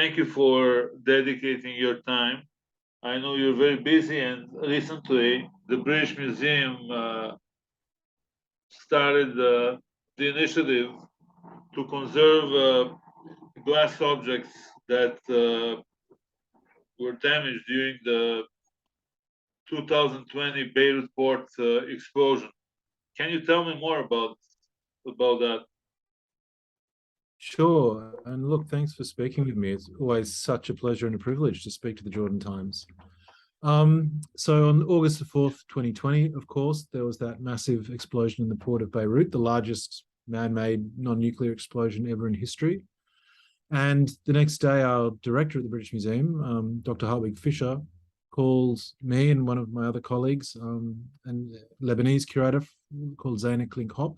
thank you for dedicating your time. I know you're very busy, and recently the British Museum started the initiative to conserve glass objects that were damaged during the 2020 Beirut Port Explosion. Can you tell me more about that? Sure. And look, thanks for speaking with me. It's always such a pleasure and a privilege to speak to the Jordan Times. So on August the 4th, 2020, of course, there was that massive explosion in the port of Beirut, the largest man-made non-nuclear explosion ever in history. And the next day, our director at the British Museum, Dr. Hartwig Fischer, calls me and one of my other colleagues, and Lebanese curator called Zaina Klink-Hop,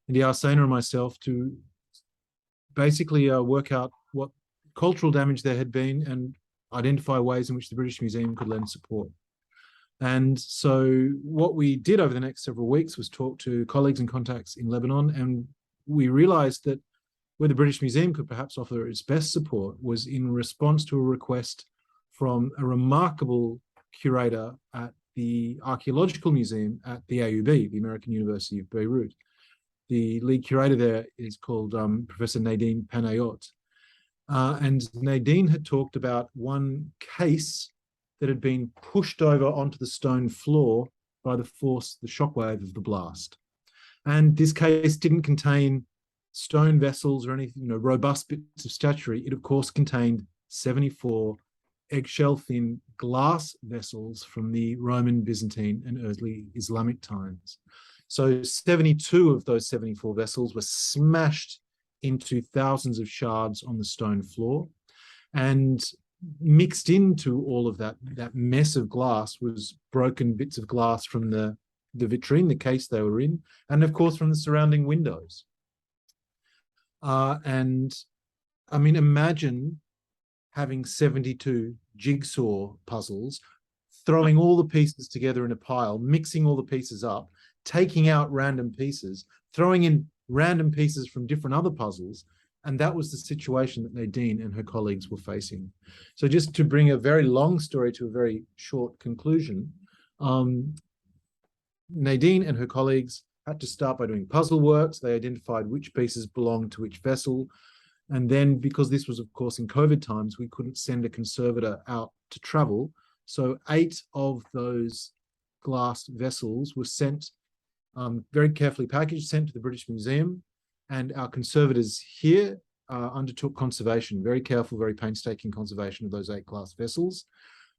and he asked Zaina and myself to basically work out what cultural damage there had been and identify ways in which the British Museum could lend support. And so what we did over the next several weeks was talk to colleagues and contacts in Lebanon, and we realized that where the British Museum could perhaps offer its best support was in response to a request from a remarkable curator at the Archaeological Museum at the AUB, the American University of Beirut. The lead curator there is called Professor Nadine Panayot. And Nadine had talked about one case that had been pushed over onto the stone floor by the force, the shockwave of the blast. And this case didn't contain stone vessels or anything, robust bits of statuary. It, of course, contained 74 eggshell-thin glass vessels from the Roman, Byzantine, and early Islamic times. So 72 of those 74 vessels were smashed into thousands of shards on the stone floor, and mixed into all of that mess of glass was broken bits of glass from the vitrine, the case they were in, and of course from the surrounding windows. And I mean, imagine having 72 jigsaw puzzles, throwing all the pieces together in a pile, mixing all the pieces up, taking out random pieces, throwing in random pieces from different other puzzles. And that was the situation that Nadine and her colleagues were facing. So just to bring a very long story to a very short conclusion, Nadine and her colleagues had to start by doing puzzle work. So they identified which pieces belonged to which vessel. And then, because this was, of course, in COVID times, we couldn't send a conservator out to travel. So 8 of those glass vessels were sent, very carefully packaged, sent to the British Museum. And our conservators here undertook conservation, very careful, very painstaking conservation of those 8 glass vessels.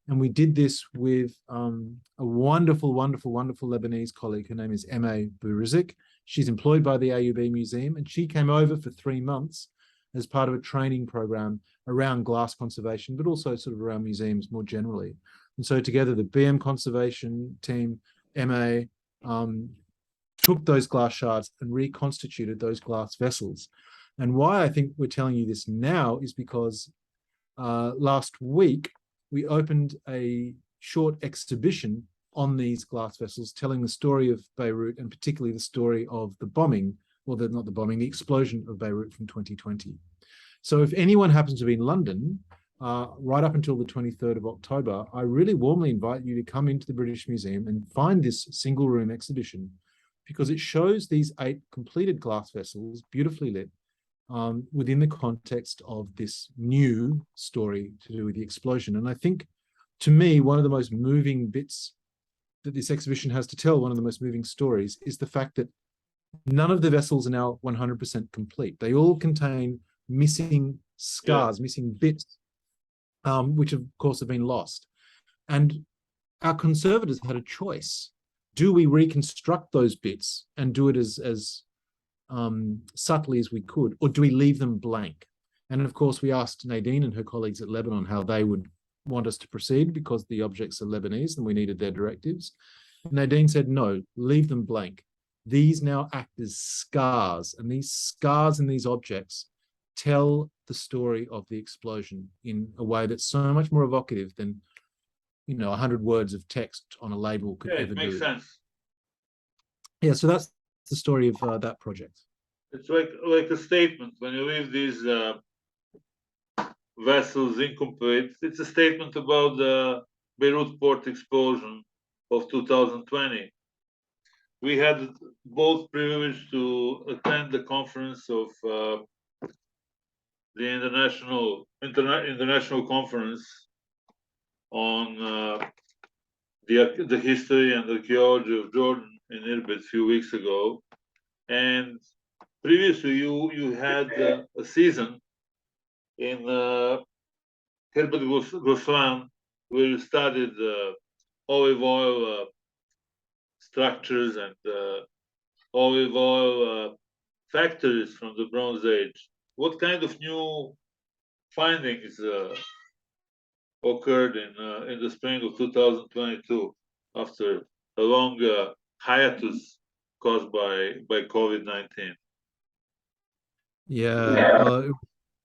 And we did this with a wonderful, wonderful, wonderful Lebanese colleague. Her name is Emma Burizik. She's employed by the AUB Museum, and she came over for 3 months as part of a training program around glass conservation, but also sort of around museums more generally. And so together, the BM conservation team, Emma, took those glass shards and reconstituted those glass vessels. And why I think we're telling you this now is because last week, we opened a short exhibition on these glass vessels, telling the story of Beirut, and particularly the story of the bombing, well, not the bombing, the explosion of Beirut from 2020. So if anyone happens to be in London, right up until the 23rd of October, I really warmly invite you to come into the British Museum and find this single room exhibition, because it shows these 8 completed glass vessels, beautifully lit, within the context of this new story to do with the explosion. And I think, to me, one of the most moving bits that this exhibition has to tell, one of the most moving stories, is the fact that none of the vessels are now 100% complete. They all contain missing scars, missing bits, which of course have been lost. And our conservators had a choice. Do we reconstruct those bits and do it as subtly as we could, or do we leave them blank? And of course, we asked Nadine and her colleagues at Lebanon how they would want us to proceed, because the objects are Lebanese and we needed their directives. Nadine said, no, leave them blank. These now act as scars, and these scars and these objects tell the story of the explosion in a way that's so much more evocative than 100 words of text on a label could ever do. It makes sense. Yeah, so that's the story of that project. It's like a statement when you leave these vessels incomplete. It's a statement about the Beirut Port Explosion of 2020. We had both privilege to attend the conference of the international conference on the history and archaeology of Jordan in Irbid a few weeks ago. And previously, you had a season in Khirbet Um Al Ghozlan where you studied olive oil structures and olive oil factories from the Bronze Age. What kind of new findings occurred in the spring of 2022 after a long hiatus caused by COVID-19? Yeah,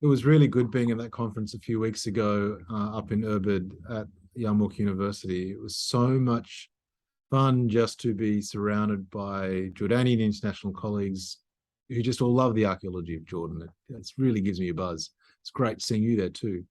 it was really good being at that conference a few weeks ago up in Irbid at Yarmouk University. It was so much fun just to be surrounded by Jordanian international colleagues who just all love the archaeology of Jordan. It really gives me a buzz. It's great seeing you there too.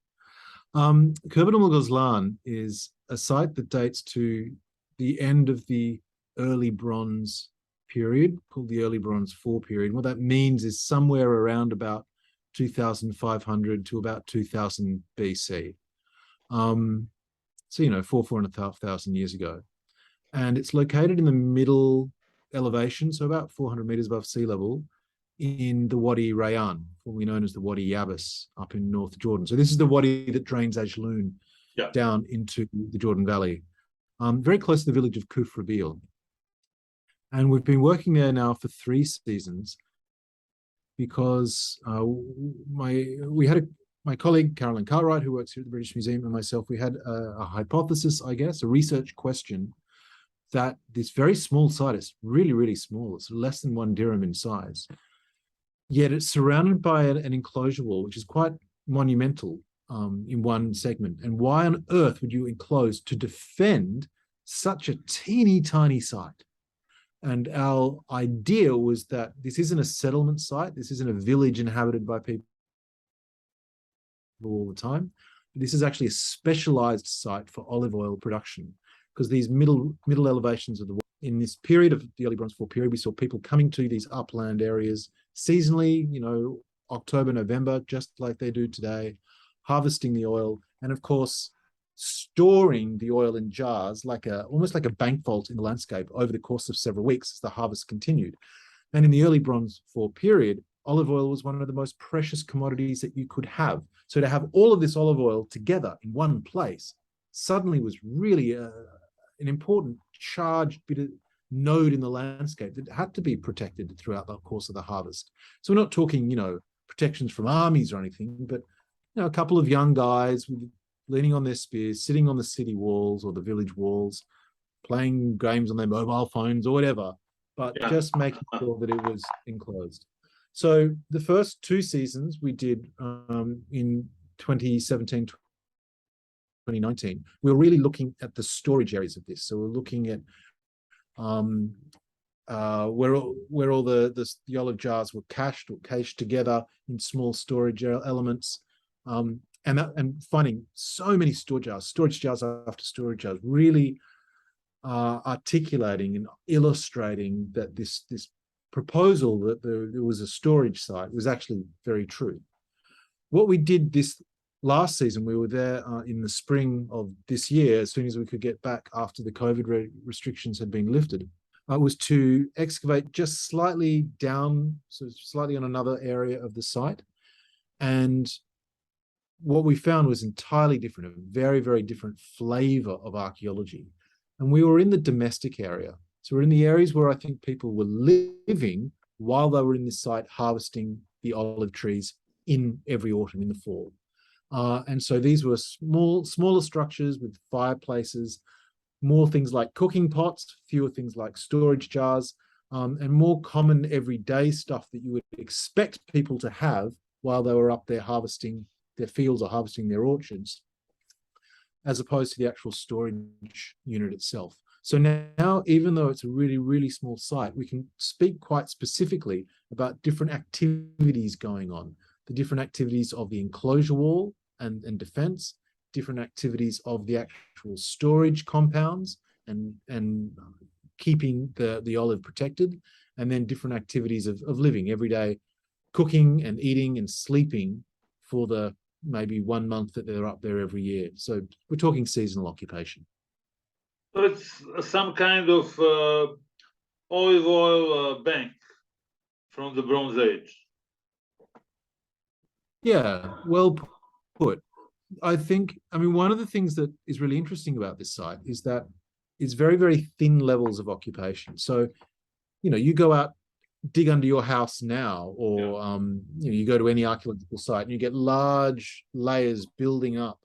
Khirbet Um Al Ghozlan is a site that dates to the end of the early bronze period, called the early bronze 4 period. What that means is somewhere around about 2500 to about 2000 BC. So, 4,500 years ago. And it's located in the middle elevation, so about 400 meters above sea level, in the Wadi Rayyan, formerly known as the Wadi Yabas, up in North Jordan. So this is the wadi that drains Ajloon down into the Jordan Valley, very close to the village of Kuf Rabil. And we've been working there now for 3 seasons because my colleague, Carolyn Cartwright, who works here at the British Museum, and myself, we had a hypothesis, I guess, a research question, that this very small site is really, really small. It's less than 1 dirham in size. Yet it's surrounded by an enclosure wall, which is quite monumental in one segment. And why on earth would you enclose to defend such a teeny tiny site? And our idea was that this isn't a settlement site. This isn't a village inhabited by people all the time. This is actually a specialized site for olive oil production, because these middle elevations of the, in this period of the early Bronze 4 period, we saw people coming to these upland areas seasonally, October, November, just like they do today, harvesting the oil, and of course, storing the oil in jars almost like a bank vault in the landscape over the course of several weeks as the harvest continued. And in the early Bronze 4 period, olive oil was one of the most precious commodities that you could have. So to have all of this olive oil together in one place suddenly was really an important charged node in the landscape that had to be protected throughout the course of the harvest. So we're not talking, protections from armies or anything, but a couple of young guys leaning on their spears, sitting on the city walls or the village walls, playing games on their mobile phones or whatever, but just making sure that it was enclosed. So the first 2 seasons we did in 2017, 2019, we were really looking at the storage areas of this. So we're looking at where all the olive jars were cached or caged together in small storage elements, and finding so many storage jars after storage jars, really articulating and illustrating that this proposal that there was a storage site was actually very true. What we did this last season, we were there in the spring of this year, as soon as we could get back after the COVID restrictions had been lifted, was to excavate just slightly down, so slightly on another area of the site. And what we found was entirely different, a very, very different flavor of archaeology. And we were in the domestic area. So we're in the areas where I think people were living while they were in this site harvesting the olive trees in every autumn, in the fall. And so these were smaller structures with fireplaces, more things like cooking pots, fewer things like storage jars, and more common everyday stuff that you would expect people to have while they were up there harvesting their fields or harvesting their orchards, as opposed to the actual storage unit itself. So now, even though it's a really, really small site, we can speak quite specifically about different activities going on, the different activities of the enclosure wall and defense, different activities of the actual storage compounds and keeping the olive protected, and then different activities of living every day, cooking and eating and sleeping for the maybe 1 month that they're up there every year. So we're talking seasonal occupation. So it's some kind of olive oil bank from the Bronze Age. Yeah, well put. I think, I mean, one of the things that is really interesting about this site is that it's very, very thin levels of occupation. So, you go out, dig under your house now, or you go to any archaeological site and you get large layers building up.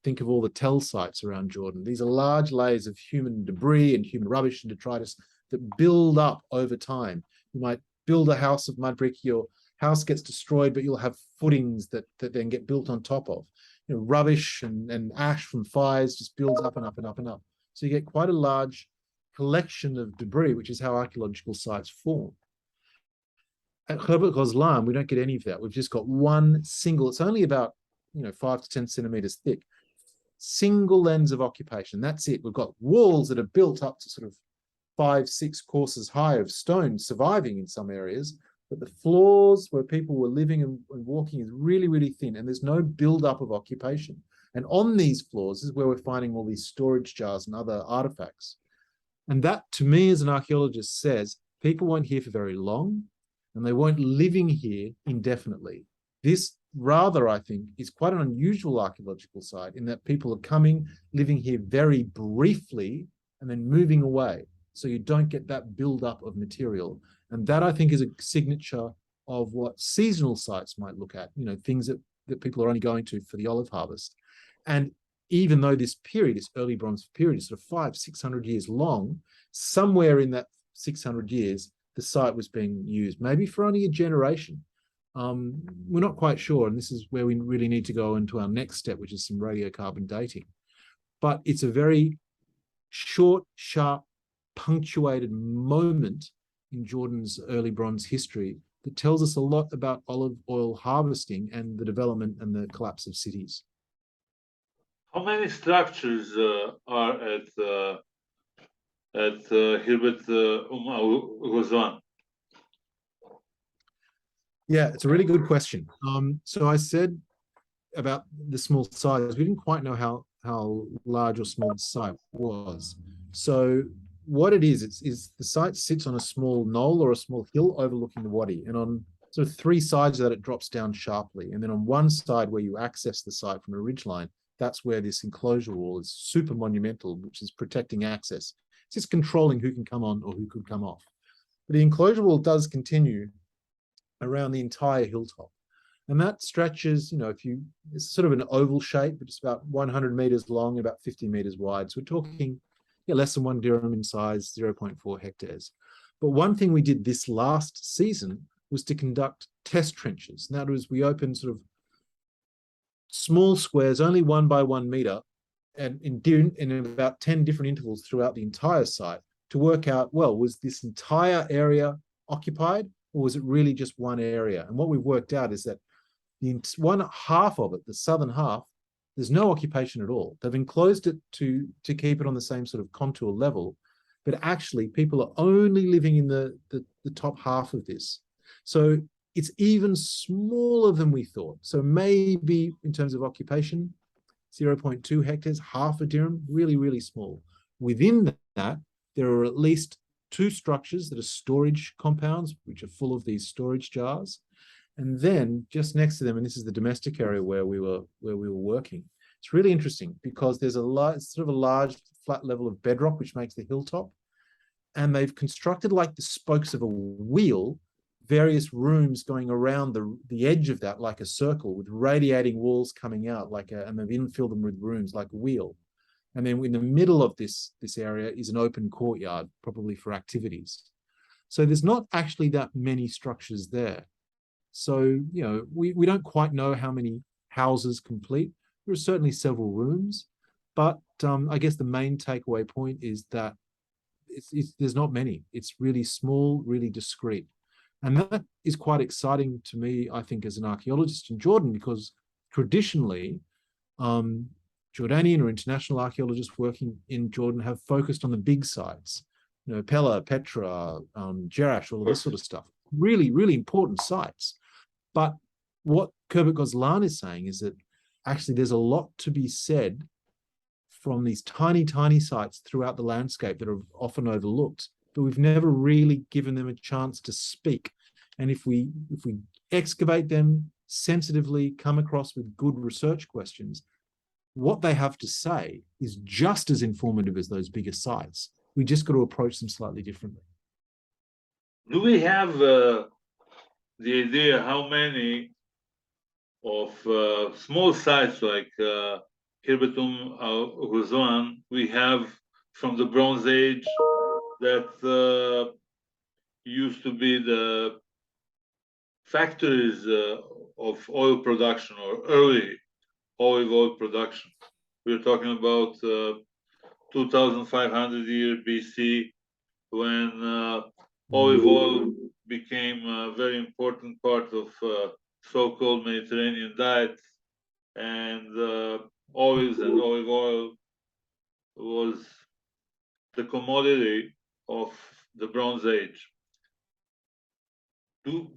Think of all the tell sites around Jordan. These are large layers of human debris and human rubbish and detritus that build up over time. You might build a house of mud brick, your house gets destroyed, but you'll have footings that then get built on top of. Rubbish and ash from fires just builds up and up and up and up. So you get quite a large collection of debris, which is how archaeological sites form. At Khirbet Um Ghozlan, we don't get any of that. We've just got one single, it's only about 5 to 10 centimeters thick, single lens of occupation. That's it. We've got walls that are built up to sort of 5, 6 courses high of stone surviving in some areas, but the floors where people were living and walking is really, really thin, and there's no build-up of occupation. And on these floors is where we're finding all these storage jars and other artifacts. And that, to me, as an archaeologist, says people weren't here for very long, and they weren't living here indefinitely. This, rather, I think, is quite an unusual archaeological site in that people are coming, living here very briefly, and then moving away. So you don't get that build-up of material. And that, I think, is a signature of what seasonal sites might look at, things that people are only going to for the olive harvest. And even though this period, this early Bronze period, is sort of 500-600 years long, somewhere in that 600 years, the site was being used, maybe for only a generation. We're not quite sure, and this is where we really need to go into our next step, which is some radiocarbon dating. But it's a very short, sharp, punctuated moment in Jordan's early Bronze history that tells us a lot about olive oil harvesting and the development and the collapse of cities. How many structures are at Khirbet Al Ghozlan? Yeah, it's a really good question. So I said about the small size, we didn't quite know how large or small the site was. So what it is the site sits on a small knoll or a small hill overlooking the wadi, and on sort of 3 sides of that it drops down sharply, and then on one side where you access the site from a ridgeline, that's where this enclosure wall is super monumental, which is protecting access. It's just controlling who can come on or who could come off. But the enclosure wall does continue around the entire hilltop, and that stretches, it's sort of an oval shape, but it's about 100 meters long, about 50 meters wide. So we're talking less than 1 dirham in size, 0.4 hectares. But one thing we did this last season was to conduct test trenches. And that was, we opened sort of small squares, only 1 by 1 meter, and in about 10 different intervals throughout the entire site to work out, well, was this entire area occupied, or was it really just one area? And what we've worked out is that the one half of it, the southern half, there's no occupation at all. They've enclosed it to keep it on the same sort of contour level, but actually people are only living in the top half of this. So it's even smaller than we thought. So maybe in terms of occupation, 0.2 hectares, half a dirham, really, really small. Within that, there are at least 2 structures that are storage compounds, which are full of these storage jars. And then just next to them, and this is the domestic area where we were working. It's really interesting because there's sort of a large flat level of bedrock, which makes the hilltop. And they've constructed, like the spokes of a wheel, various rooms going around the edge of that, like a circle, with radiating walls coming out, and they've infilled them with rooms like a wheel. And then in the middle of this area is an open courtyard, probably for activities. So there's not actually that many structures there. So, we don't quite know how many houses complete. There are certainly several rooms, but I guess the main takeaway point is that there's not many. It's really small, really discreet. And that is quite exciting to me, I think, as an archaeologist in Jordan, because traditionally, Jordanian or international archaeologists working in Jordan have focused on the big sites, Pella, Petra, Jerash, all of this sort of stuff. Really, really important sites. But what Khirbet Ghozlan is saying is that actually there's a lot to be said from these tiny, tiny sites throughout the landscape that are often overlooked, but we've never really given them a chance to speak. And if we excavate them sensitively, come across with good research questions, what they have to say is just as informative as those bigger sites. We just got to approach them slightly differently. Do we have the idea how many of small sites like Khirbet Al Ghozlan we have from the Bronze Age that used to be the factories of oil production or early olive oil production? We're talking about 2,500 year BC, when olive oil became a very important part of so-called Mediterranean diet, and olives and olive oil was the commodity of the Bronze Age.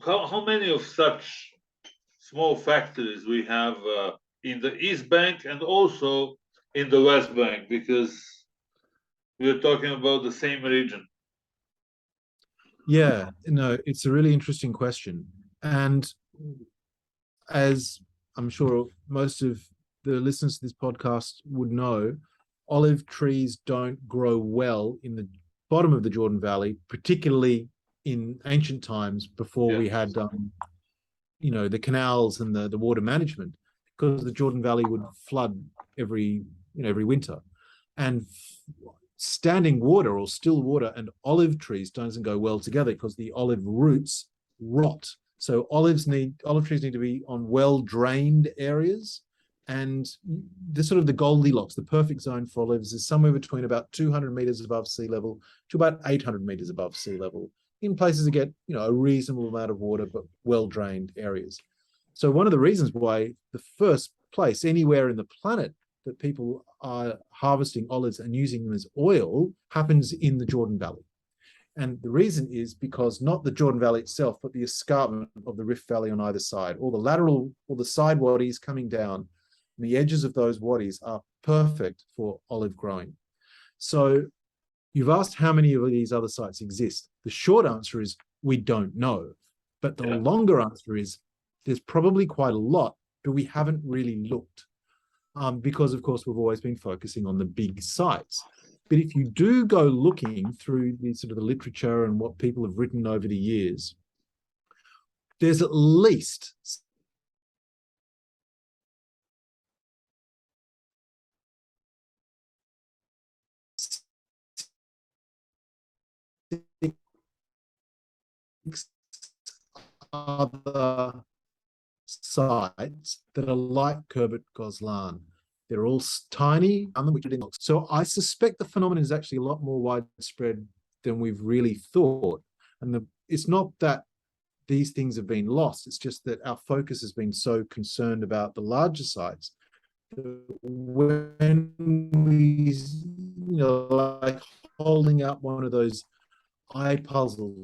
How many of such small factories we have in the East Bank and also in the West Bank, because we're talking about the same region? Yeah, no, it's a really interesting question. And as I'm sure most of the listeners to this podcast would know, olive trees don't grow well in the bottom of the Jordan Valley, particularly in ancient times before we had the canals and the water management, because the Jordan Valley would flood every winter, and standing water or still water and olive trees doesn't go well together because the olive roots rot. So olive trees need to be on well-drained areas, and the Goldilocks, the perfect zone for olives, is somewhere between about 200 meters above sea level to about 800 meters above sea level, in places that get a reasonable amount of water but well-drained areas. So one of the reasons why the first place anywhere in the planet that people are harvesting olives and using them as oil happens in the Jordan Valley. And the reason is because not the Jordan Valley itself, but the escarpment of the Rift Valley on either side, all the lateral or the side wadis coming down, and the edges of those wadis are perfect for olive growing. So you've asked how many of these other sites exist. The short answer is we don't know. But the longer answer is there's probably quite a lot, but we haven't really looked. Because, of course, we've always been focusing on the big sites. But if you do go looking through the literature and what people have written over the years, there's at least other sites that are like Khirbet Ghozlan. They're all tiny, so I suspect the phenomenon is actually a lot more widespread than we've really thought. And it's not that these things have been lost, it's just that our focus has been so concerned about the larger sites. When we, like holding up one of those eye puzzles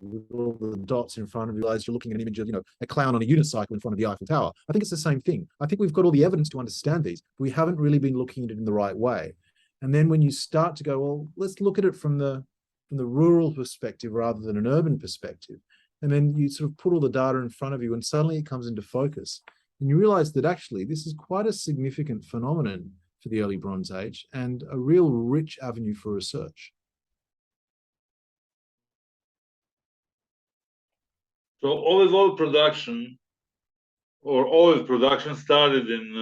with all the dots in front of you, as you're looking at an image of, a clown on a unicycle in front of the Eiffel Tower. I think it's the same thing. I think we've got all the evidence to understand these, but we haven't really been looking at it in the right way. And then when you start to go, well, let's look at it from the rural perspective rather than an urban perspective, and then you sort of put all the data in front of you, and suddenly it comes into focus, and you realize that actually this is quite a significant phenomenon for the early Bronze Age and a real rich avenue for research. So olive oil production or olive production started in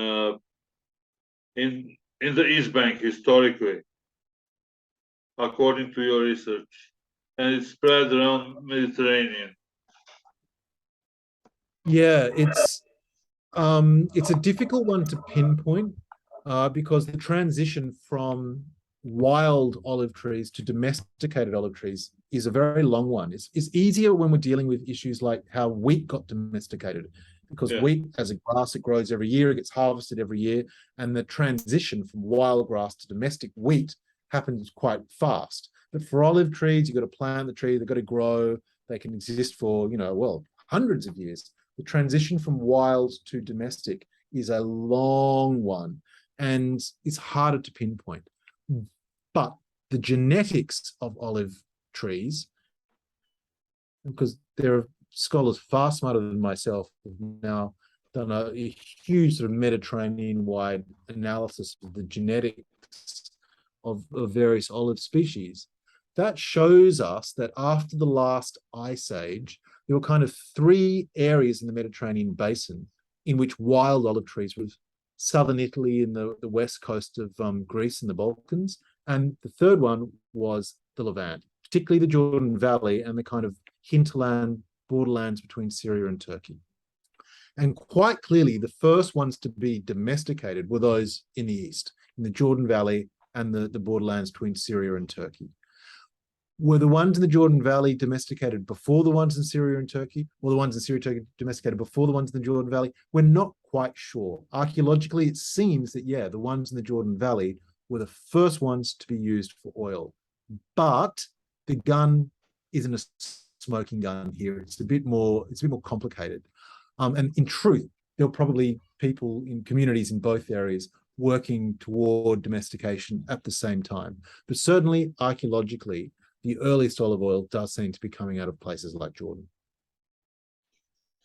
the East Bank historically, according to your research, and it spread around Mediterranean. Yeah, it's a difficult one to pinpoint because the transition from wild olive trees to domesticated olive trees is a very long one. It's easier when we're dealing with issues like how wheat got domesticated. because Yeah. wheat, as a grass, it grows every year, it gets harvested every year, and the transition from wild grass to domestic wheat happens quite fast. But for olive trees, you've got to plant the tree, they've got to grow, they can exist for, well, hundreds of years. The transition from wild to domestic is a long one, and it's harder to pinpoint. But the genetics of olive trees, because there are scholars far smarter than myself who've now done a huge sort of Mediterranean-wide analysis of the genetics of various olive species, that shows us that after the last ice age, there were kind of three areas in the Mediterranean basin in which wild olive trees were: southern Italy and the west coast of Greece and the Balkans. And the third one was the Levant, particularly the Jordan Valley and the kind of hinterland borderlands between Syria and Turkey. And quite clearly, the first ones to be domesticated were those in the east, in the Jordan Valley and the borderlands between Syria and Turkey. Were the ones in the Jordan Valley domesticated before the ones in Syria and Turkey, or the ones in Syria and Turkey domesticated before the ones in the Jordan Valley? We're not quite sure. Archaeologically, it seems that, yeah, the ones in the Jordan Valley were the first ones to be used for oil. But the gun isn't a smoking gun here. It's a bit more complicated. And in truth, there were probably people in communities in both areas working toward domestication at the same time. But certainly, archaeologically, the earliest olive oil does seem to be coming out of places like Jordan.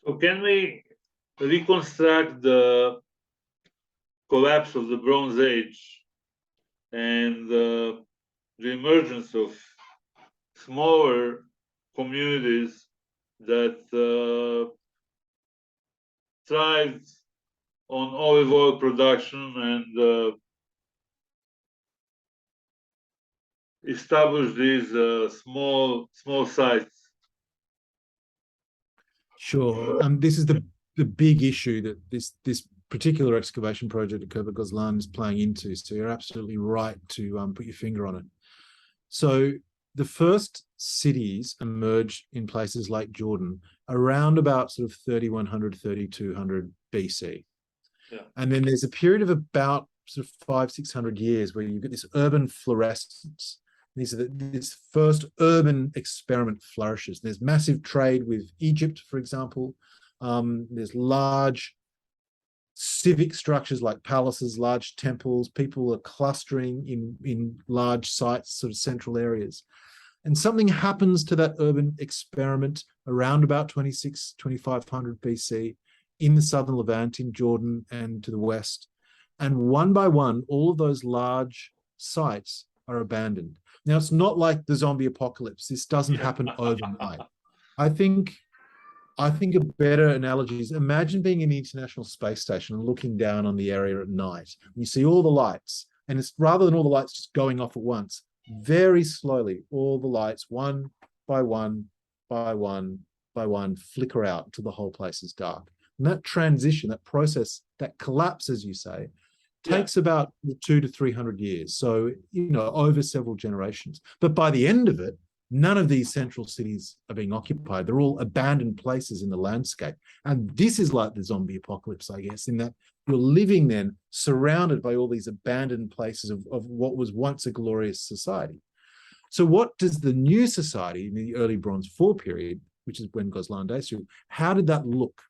So can we reconstruct the collapse of the Bronze Age and the emergence of smaller communities that thrived on olive oil production and established these small sites? Sure. This is the big issue that this particular excavation project at Khirbet Um Al Ghozlan is playing into. So you're absolutely right to put your finger on it. So the first cities emerged in places like Jordan around about sort of 3100, 3200 BC. Yeah. And then there's a period of about sort of 500-600 years where you get this urban fluorescence. This first urban experiment flourishes. There's massive trade with Egypt, for example. There's large civic structures like palaces, large temples. People are clustering in large sites, sort of central areas. And something happens to that urban experiment around about 2500 BC in the southern Levant, in Jordan and to the west. And one by one, all of those large sites are abandoned. Now, it's not like the zombie apocalypse. This doesn't happen overnight. I think a better analogy is, imagine being in the International Space Station and looking down on the area at night. You see all the lights, and it's rather than all the lights just going off at once, very slowly, all the lights, one by one, by one, by one, flicker out until the whole place is dark. And that transition, that process, that collapse, as you say, takes about 200 to 300 years. So, over several generations. But by the end of it, none of these central cities are being occupied. They're all abandoned places in the landscape. And this is like the zombie apocalypse, I guess, in that you're living then surrounded by all these abandoned places of what was once a glorious society. So what does the new society in the early Bronze 4 period, which is when Ghozlan dates through, how did that look?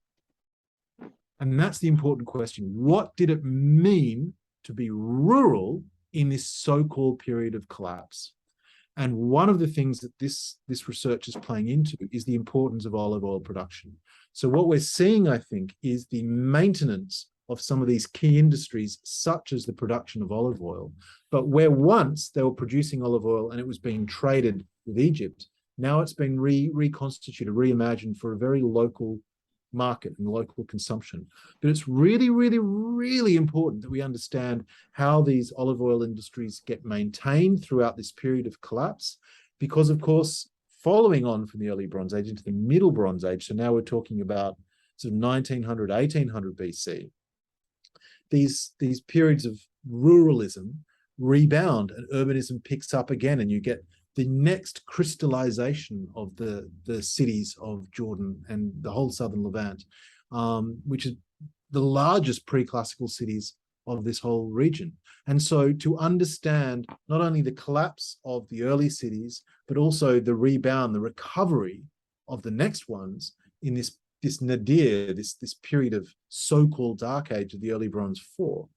And that's the important question. What did it mean to be rural in this so-called period of collapse? And one of the things that this research is playing into is the importance of olive oil production. So what we're seeing, I think, is the maintenance of some of these key industries, such as the production of olive oil. But where once they were producing olive oil and it was being traded with Egypt, now it's been reconstituted, reimagined for a very local market and local consumption. But it's really, really, really important that we understand how these olive oil industries get maintained throughout this period of collapse, because, of course, following on from the early Bronze Age into the Middle Bronze Age, so now we're talking about sort of 1900, 1800 BC, these periods of ruralism rebound and urbanism picks up again, and you get the next crystallization of the cities of Jordan and the whole southern Levant, which is the largest pre-classical cities of this whole region. And so to understand not only the collapse of the early cities, but also the rebound, the recovery of the next ones in this nadir, this period of so-called dark age of the early Bronze Four,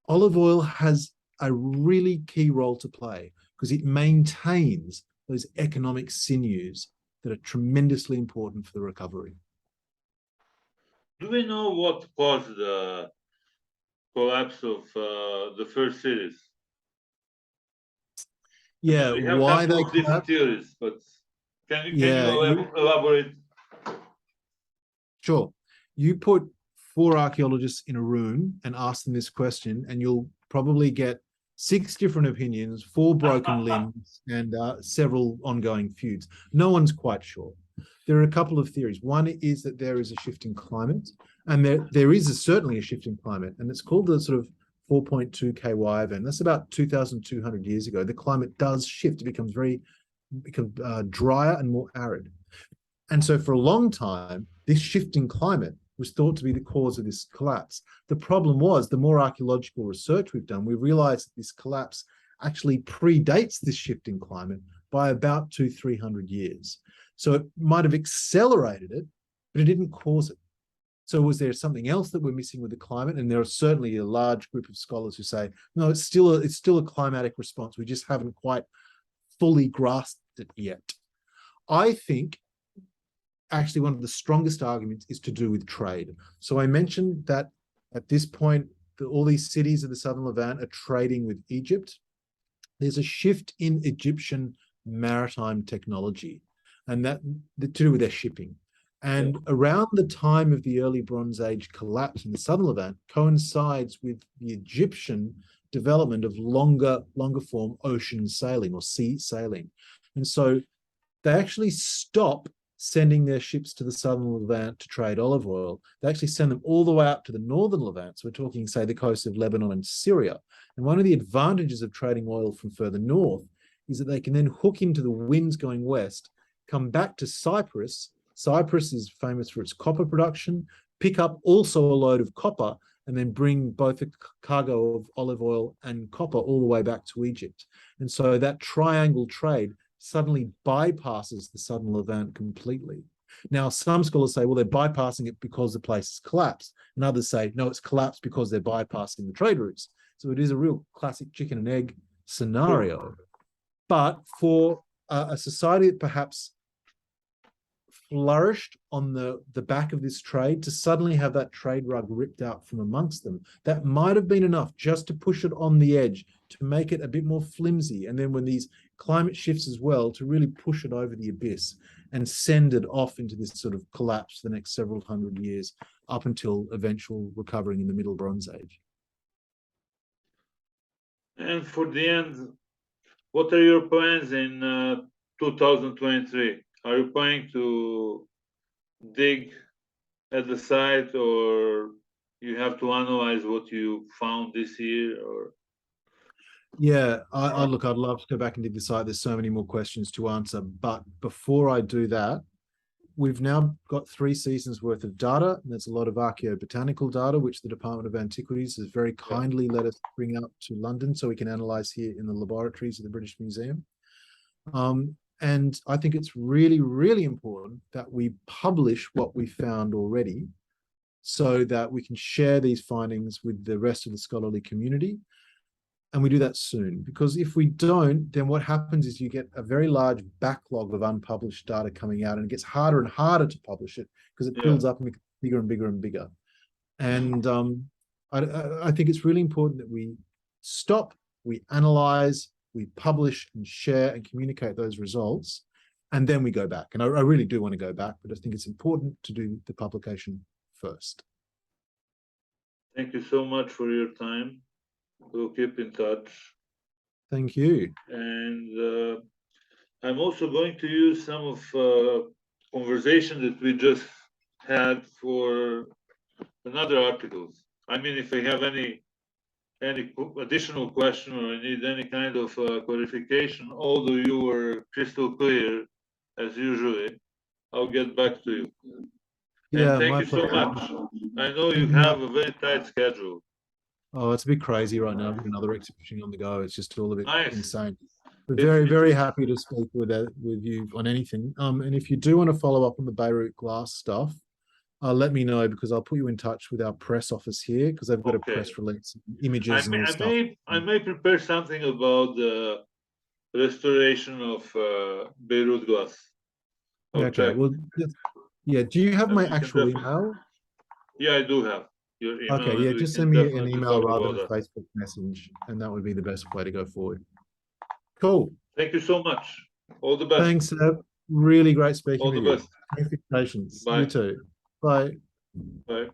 olive oil has a really key role to play because it maintains those economic sinews that are tremendously important for the recovery. Do we know what caused the collapse of the first cities? Yeah, We have a why couple they of different collapsed? theories, but can you Yeah, elaborate? sure. You put 4 archaeologists in a room and ask them this question, and you'll probably get 6 different opinions, 4 broken limbs, and several ongoing feuds. No one's quite sure. There are a couple of theories. One is that there is a shift in climate, and there is certainly a shift in climate, and it's called the sort of 4.2 KY event. That's about 2,200 years ago. The climate does shift. It becomes drier and more arid. And so for a long time, this shift in climate was thought to be the cause of this collapse. The problem was, the more archaeological research we've done, we realized that this collapse actually predates this shift in climate by about 200-300 years. So it might have accelerated it, but it didn't cause it. So was there something else that we're missing with the climate? And there are certainly a large group of scholars who say, no, it's still a climatic response. We just haven't quite fully grasped it yet. I think actually one of the strongest arguments is to do with trade. So I mentioned that at this point, all these cities of the southern Levant are trading with Egypt. There's a shift in Egyptian maritime technology, and that to do with their shipping. And around the time of the early Bronze Age collapse in the southern Levant coincides with the Egyptian development of longer form ocean sailing or sea sailing. And so they actually stop sending their ships to the southern Levant to trade olive oil. They actually send them all the way up to the northern Levant. So we're talking, say, the coast of Lebanon and Syria. And one of the advantages of trading oil from further north is that they can then hook into the winds going west, come back to Cyprus. Cyprus is famous for its copper production, pick up also a load of copper, and then bring both a cargo of olive oil and copper all the way back to Egypt. And so that triangle trade suddenly bypasses the southern Levant completely. Now, some scholars say, well, they're bypassing it because the place has collapsed. And others say, no, it's collapsed because they're bypassing the trade routes. So it is a real classic chicken and egg scenario. But for a society that perhaps flourished on the back of this trade, to suddenly have that trade rug ripped out from amongst them, that might have been enough just to push it on the edge, to make it a bit more flimsy. And then when these climate shifts as well, to really push it over the abyss and send it off into this sort of collapse for the next several hundred years up until eventual recovering in the Middle Bronze Age. And for the end, what are your plans in 2023? Are you planning to dig at the site, or you have to analyze what you found this year? Or yeah, look, I'd love to go back and dig the site. There's so many more questions to answer. But before I do that, we've now got 3 seasons worth of data, and there's a lot of archaeobotanical data, which the Department of Antiquities has very kindly let us bring up to London so we can analyze here in the laboratories of the British Museum. And I think it's really, really important that we publish what we found already so that we can share these findings with the rest of the scholarly community. And we do that soon, because if we don't, then what happens is you get a very large backlog of unpublished data coming out, and it gets harder and harder to publish it because it builds up and becomes bigger and bigger and bigger. And I think it's really important that we stop, we analyze, we publish and share and communicate those results, and then we go back. And I really do want to go back, but I think it's important to do the publication first. thank you so much for your time. We'll keep in touch. Thank you. And I'm also going to use some of conversation that we just had for another articles. I mean, if I have any additional question or I need any kind of clarification, although you were crystal clear as usually, I'll get back to you. And Yeah, thank my you so pleasure. much. I know you Thank you. have a very tight schedule. Oh, it's a bit crazy right now with another exhibition on the go. It's just all a bit Nice. insane. But It's very, it's very happy to speak with you on anything. And if you do want to follow up on the Beirut glass stuff, let me know because I'll put you in touch with our press office here because they've got a okay. press release, images and all stuff. I may prepare something about the restoration of Beirut glass. I'll Okay. check. Well, yeah. Do you have my We can actual definitely. email? Yeah, I do have your Okay. email, and Yeah. we Just send can me an definitely email talk rather about than a that. Facebook message, and that would be the best way to go forward. Cool. Thank you so much. All the best. Thanks, Seb. Really great speaking All the with you. best. Thanks for your patience. You Bye. too. Bye. Bye.